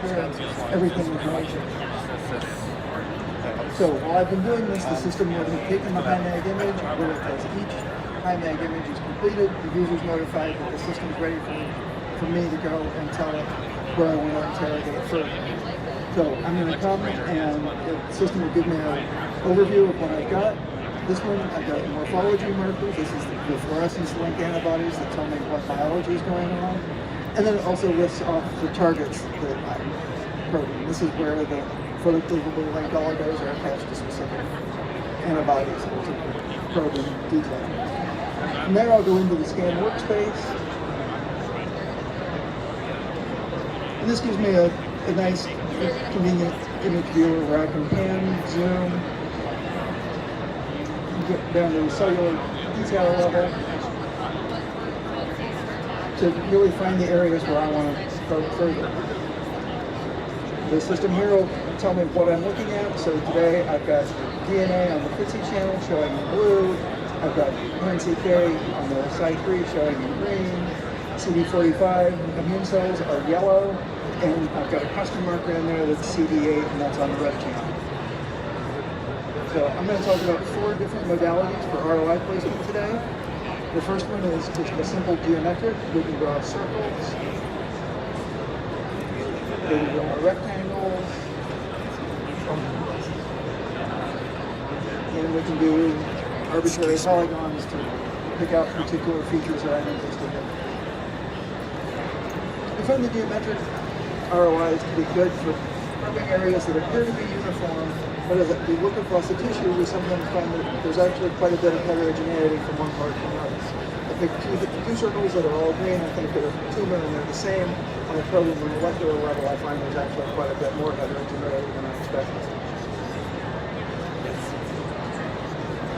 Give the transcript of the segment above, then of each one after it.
compare everything with nature. So while I've been doing this, the system will have taken the high mag image, when it does each high mag image is completed, the user's notified that the system's ready for me to go and tell it where I want to interrogate further. So I'm going to come and the system will give me an overview of what I've got. This one, I've got morphology markers. This is the fluorescence link antibodies that tell me what biology is going on. And then it also lists off the targets that I'm probing. This is where the photocleavable link oligos are attached to specific antibodies to probe in detail. From there, I'll go into the scan workspace. And this gives me a nice, convenient image viewer where I can pan, zoom, get down to the cellular detail level to really find the areas where I want to probe further. The system here will tell me what I'm looking at. So today I've got DNA on the FTSE channel showing in blue. I've got NCK on the side 3 showing in green. CD45 immune cells are yellow. And I've got a custom marker in there that's CD8, and that's on the red channel. So I'm going to talk about 4 different modalities for ROI placement today. The first one is just a simple geometric. We can draw circles. We can draw rectangles. And we can do arbitrary polygons to pick out particular features that I'm interested in. We find the geometric ROIs to be good for probing areas that appear to be uniform, but as we look across the tissue, we sometimes find that there's actually quite a bit of heterogeneity from one part to another. I pick two circles that are all green. I think they're a tumor and they're the same. On a probing the molecular level, I find there's actually quite a bit more heterogeneity than I expected.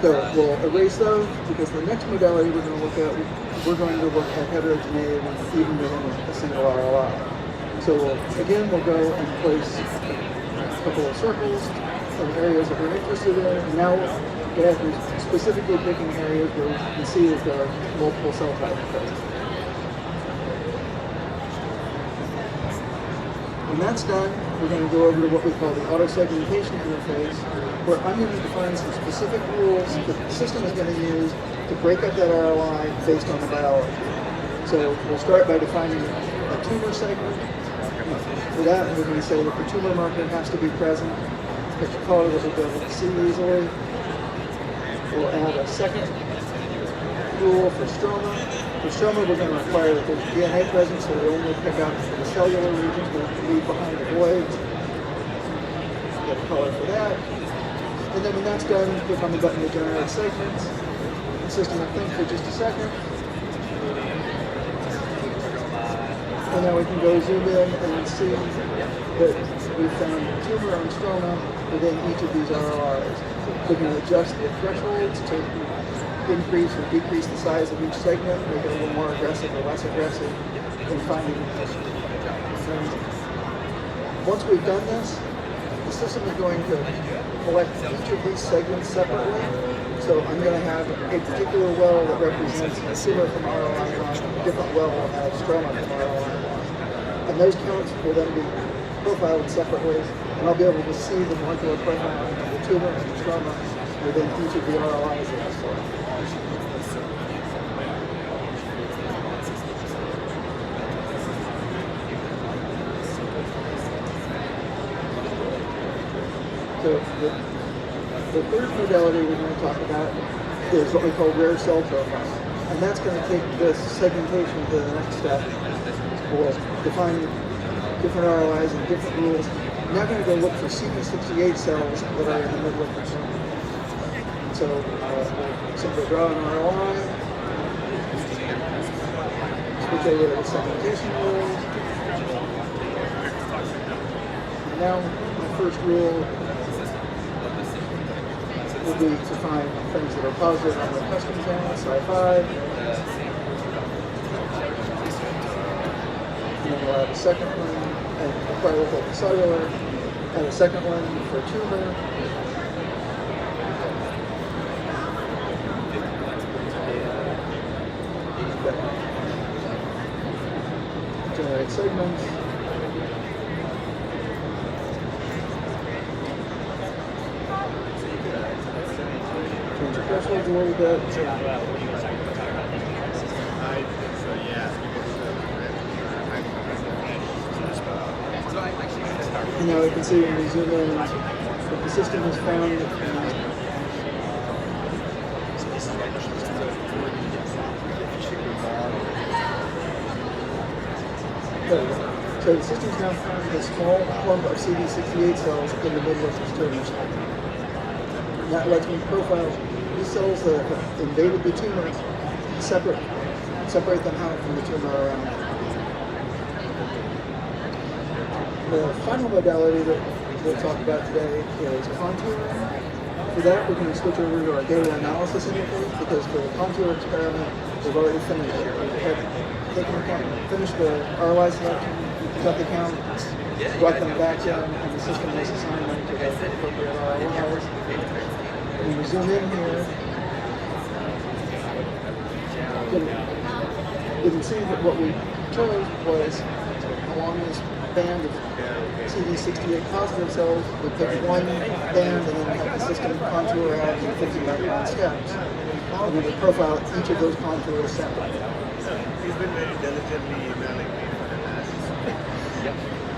So we'll erase those because the next modality we're going to look at, we're going to look at heterogeneity even within a single ROI. So we'll go and place a couple of circles of areas that we're interested in. And now we're specifically picking areas where we can see that there are multiple cell types present. When that's done, we're going to go over to what we call the auto-segmentation interface, where I'm going to define some specific rules that the system is going to use to break up that ROI based on the biology. So we'll start by defining a tumor segment. For that, we're going to say that the tumor marker has to be present. Pick a color that we'll be able to see easily. We'll add a second rule for stroma. For stroma, we're going to require that there's DNA present, so we only pick up the cellular regions that leave behind the voids. Get a color for that. And then when that's done, click on the button to generate segments. The system will think for just a second. And now we can go zoom in and see that we've found tumor and stroma within each of these RORs. We can adjust the thresholds to increase or decrease the size of each segment, make it a little more aggressive or less aggressive in finding things. Once we've done this, the system is going to collect each of these segments separately. So I'm going to have a particular well that represents a tumor from ROI1, a different well that has stroma from ROI1. And those counts will then be profiled separately, and I'll be able to see the molecular profiling of the tumor and the stroma within each of the ROIs that I select. So the third modality we're going to talk about is what we call rare cell profiling. And that's going to take this segmentation to the next step. We'll define different ROIs and different rules. I'm now going to go look for CD68 cells that are in the middle of the genome. So we'll simply draw an ROI, switch over to the segmentation rules. And now my first rule will be to find things that are positive on the custom channel, Sci5. And then we'll add a second one, and probably look at the cellular, and a second one for tumor. Generate segments. thresholds a little bit. And now we can see when we zoom in that the system has found so the system's now found a small clump of CD68 cells in the middle of this tumor. That lets me profile these cells that have invaded the tumor, separate them out from the tumor around them. The final modality that we'll talk about today is contouring. For that, we're going to switch over to our data analysis interface because for the contour experiment, we've already finished it. Finished the ROI selection, cut the counts, brought them back in, and the system was assigned them to the appropriate ROIs. When we zoom in here, you can see that what we chose was along this band of CD68 positive cells, we picked one band and then have the system contour out in 50 micron steps. And we would profile each of those contours separately. He's been very diligently emailing me for the last.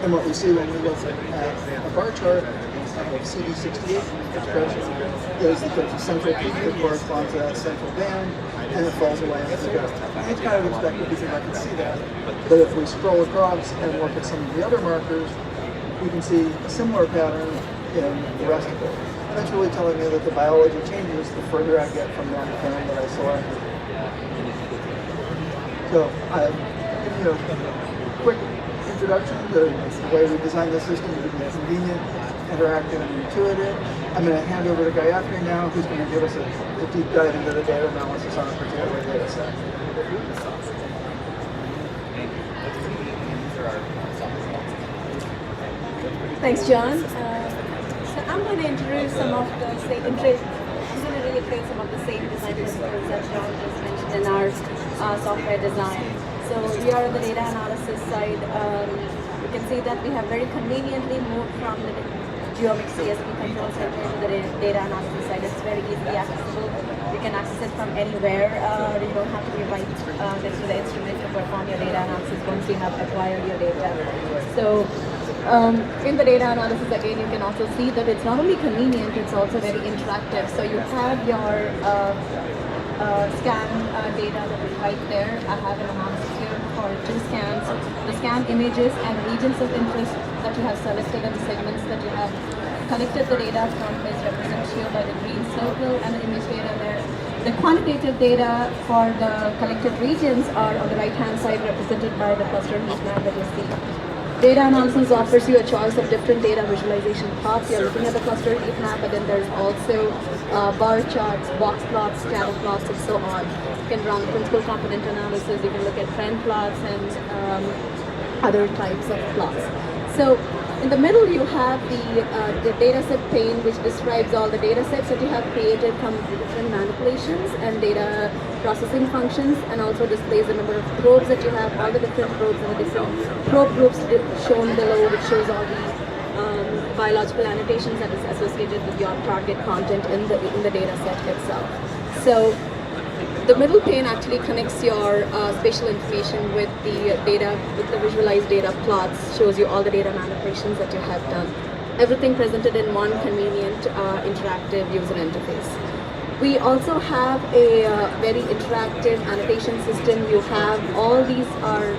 And what we see when we look at a bar chart of CD68 expression is that there's a central peak that corresponds to that central band, and it falls away as it goes. And it's kind of expected because I can see that. But if we scroll across and look at some of the other markers, we can see a similar pattern in the rest of it. That's really telling me that the biology changes the further I get from one band that I selected. So I've given you a quick introduction to the way we designed the system to be convenient, interactive, and intuitive. I'm going to hand over to Gayatri now, who's going to give us a deep dive into the data analysis on a particular data set. Thanks, John. So I'm going to introduce some of the I'm going to reiterate some of the same design principles that John just mentioned in our software design. So we are on the data analysis side. You can see that we have very conveniently moved from the GeoMx DSP control center to the data analysis side. It's very easily accessible. You can access it from anywhere. You don't have to be right next to the instrument to perform your data analysis once you have acquired your data. So in the data analysis, again, you can also see that it's not only convenient, it's also very interactive. So you have your scan data that is right there. I have an analysis here for 2 scans. The scan images and regions of interest that you have selected and the segments that you have collected the data from is represented here by the green circle and the image data there. The quantitative data for the collected regions are on the right-hand side represented by the cluster heat map that you see. Data analysis offers you a choice of different data visualization paths. You're looking at the cluster heat map, but then there's also bar charts, box plots, scatter plots, and so on. You can run principal component analysis, you can look at trend plots and other types of plots. So in the middle you have the dataset pane, which describes all the data sets that you have created from different manipulations and data processing functions, and also displays the number of probes that you have, all the different probes and the different probe groups shown below, which shows all the biological annotations that is associated with your target content in the data set itself. So the middle pane actually connects your spatial information with the data, with the visualized data plots, shows you all the data manipulations that you have done. Everything presented in one convenient, interactive user interface. We also have a very interactive annotation system. You have all these are,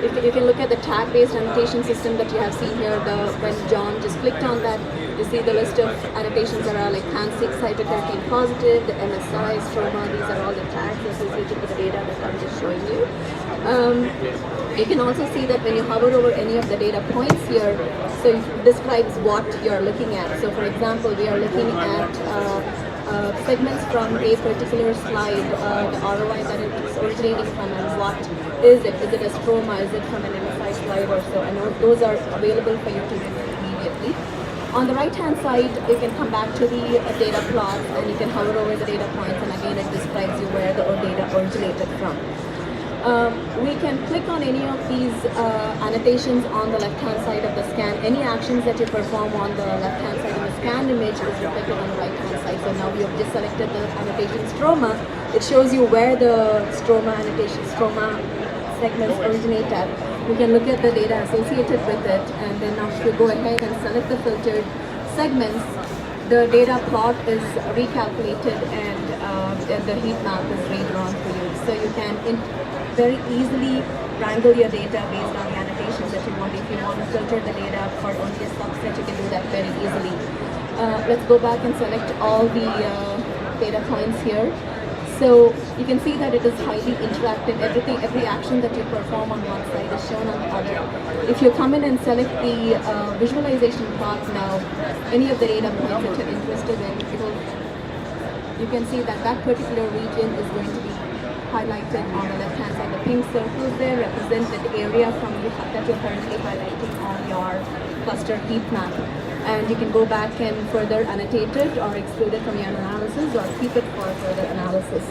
you can look at the tag-based annotation system that you have seen here. When John just clicked on that, you see the list of annotations that are like pan-6 cytokeratin positive, the MSI, stroma. These are all the tags associated with the data that I'm just showing you. You can also see that when you hover over any of the data points here, so it describes what you're looking at. So for example, we are looking at segments from a particular slide, the ROI that it's originating from, and what is it? Is it a stroma? Is it from an MSI slide or so? And those are available for you to view immediately. On the right-hand side, you can come back to the data plots and you can hover over the data points, and again it describes you where the data originated from. We can click on any of these annotations on the left-hand side of the scan. Any actions that you perform on the left-hand side of the scanned image is reflected on the right-hand side. So now we have just selected the annotation stroma. It shows you where the stroma segments originate at. You can look at the data associated with it, and then now if you go ahead and select the filtered segments, the data plot is recalculated and the heat map is redrawn for you. So you can very easily wrangle your data based on the annotations that you want. If you want to filter the data for only a subset, you can do that very easily. Let's go back and select all the data points here. So you can see that it is highly interactive. Every action that you perform on one side is shown on the other. If you come in and select the visualization part now, any of the data points that you're interested in, you can see that that particular region is going to be highlighted on the left-hand side. The pink circles there represent the area that you're currently highlighting on your cluster heat map. And you can go back and further annotate it or exclude it from your analysis or keep it for further analysis.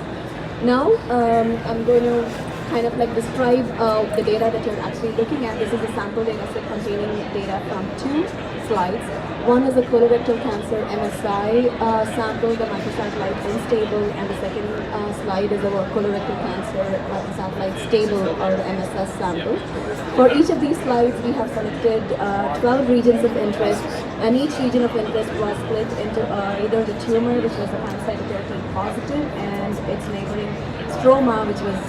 Now, I'm going to kind of like describe the data that you're actually looking at. This is a sample data set containing data from 2 slides. One is a colorectal cancer MSI sample, the microsatellite unstable, and the second slide is a colorectal cancer microsatellite stable or the MSS sample. For each of these slides, we have selected 12 regions of interest, and each region of interest was split into either the tumor, which was a pancytokeratin positive, and its neighboring stroma, which was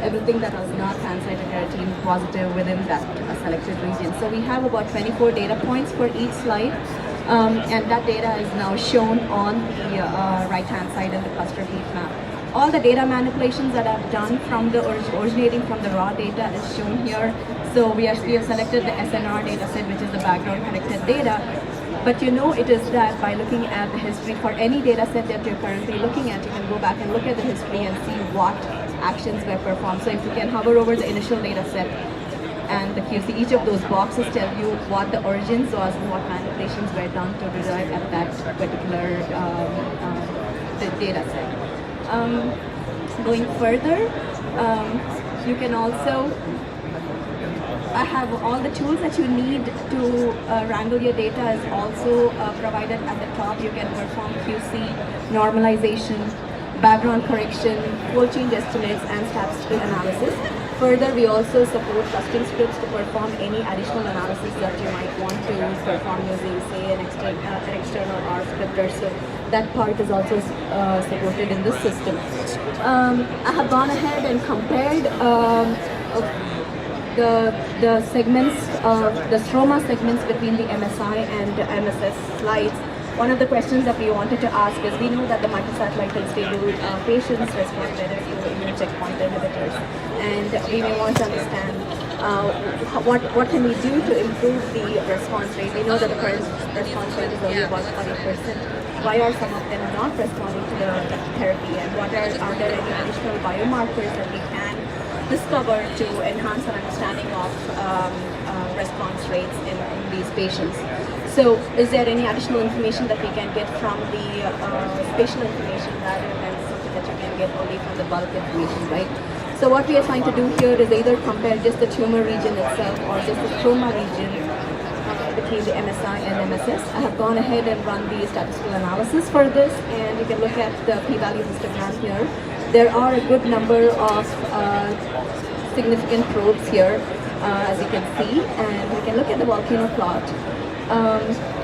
everything that was not pancytokeratin positive within that selected region. So we have about 24 data points for each slide, and that data is now shown on the right-hand side of the cluster heat map. All the data manipulations that I've done from the originating from the raw data is shown here. So we have selected the SNR data set, which is the background corrected data. But you know it is that by looking at the history for any data set that you're currently looking at, you can go back and look at the history and see what actions were performed. So if you can hover over the initial data set and the QC, each of those boxes tell you what the origins was and what manipulations were done to derive at that particular data set. Going further, you can also have all the tools that you need to wrangle your data is also provided at the top. You can perform QC, normalization, background correction, fold change estimates, and statistical analysis. Further, we also support custom scripts to perform any additional analysis that you might want to perform using, say, an external R scripter. So that part is also supported in this system. I have gone ahead and compared the segments, the stroma segments between the MSI and the MSS slides. One of the questions that we wanted to ask is, we know that the microsatellite unstable patients respond better to immune checkpoint inhibitors, and we may want to understand what can we do to improve the response rate. We know that the current response rate is only about 40%. Why are some of them not responding to the therapy, and are there any additional biomarkers that we can discover to enhance our understanding of response rates in these patients? So is there any additional information that we can get from the spatial information rather than something that you can get only from the bulk information, right? So what we are trying to do here is either compare just the tumor region itself or just the stroma region between the MSI and MSS. I have gone ahead and run the statistical analysis for this, and you can look at the p-value histogram here. There are a good number of significant probes here, as you can see, and we can look at the volcano plot.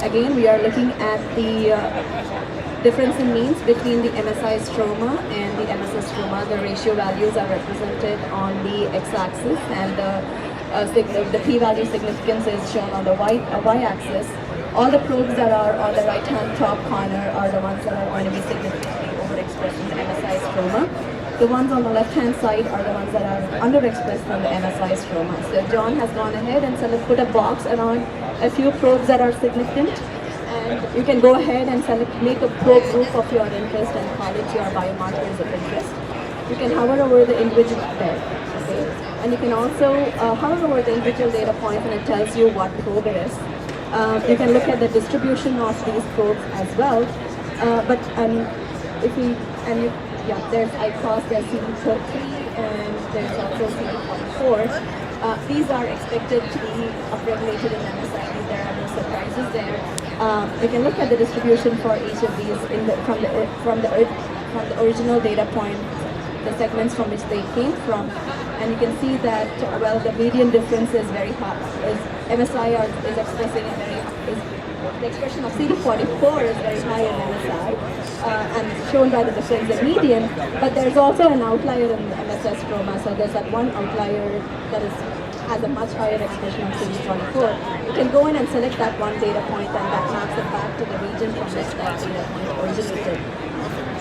Again, we are looking at the difference in means between the MSI stroma and the MSS stroma. The ratio values are represented on the x-axis, and the p-value significance is shown on the y-axis. All the probes that are on the right-hand top corner are the ones that are going to be significantly overexpressed in the MSI stroma. The ones on the left-hand side are the ones that are underexpressed on the MSI stroma. So John has gone ahead and put a box around a few probes that are significant, and you can go ahead and make a probe group of your interest and call it your biomarkers of interest. You can hover over the individual there, okay? And you can also hover over the individual data point, and it tells you what probe it is. You can look at the distribution of these probes as well. There's ICOS, there's CD33, and there's also CD44. These are expected to be upregulated in MSI. There are no surprises there. We can look at the distribution for each of these from the original data point, the segments from which they came from, and you can see that the median difference is very high. MSI is expressing a the expression of CD44 is very high in MSI, and shown by the difference in median. But there's also an outlier in the MSS chroma. So there's that one outlier that has a much higher expression of CD44. You can go in and select that one data point, and that maps it back to the region from which that data point originated.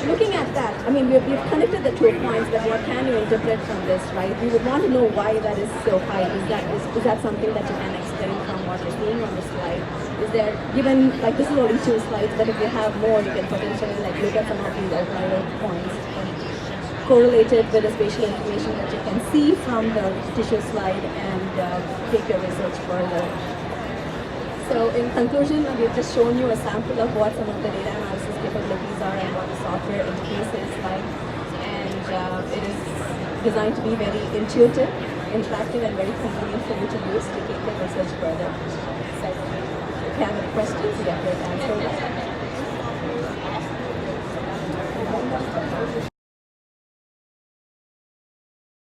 Looking at that, I mean, we've connected the 2 points, but what can you interpret from this, right? We would want to know why that is so high. Is that something that you can explain from what you're seeing on the slide? Is there, given, like this is only 2 slides, but if you have more, you can potentially look at some of these outlier points and correlate it with the spatial information that you can see from the tissue slide and take your research further. So in conclusion, we've just shown you a sample of what some of the data analysis capabilities are and what the software interface is like. And it is designed to be very intuitive, interactive, and very convenient for you to use to take your research further. So if you have any questions, you have to answer that.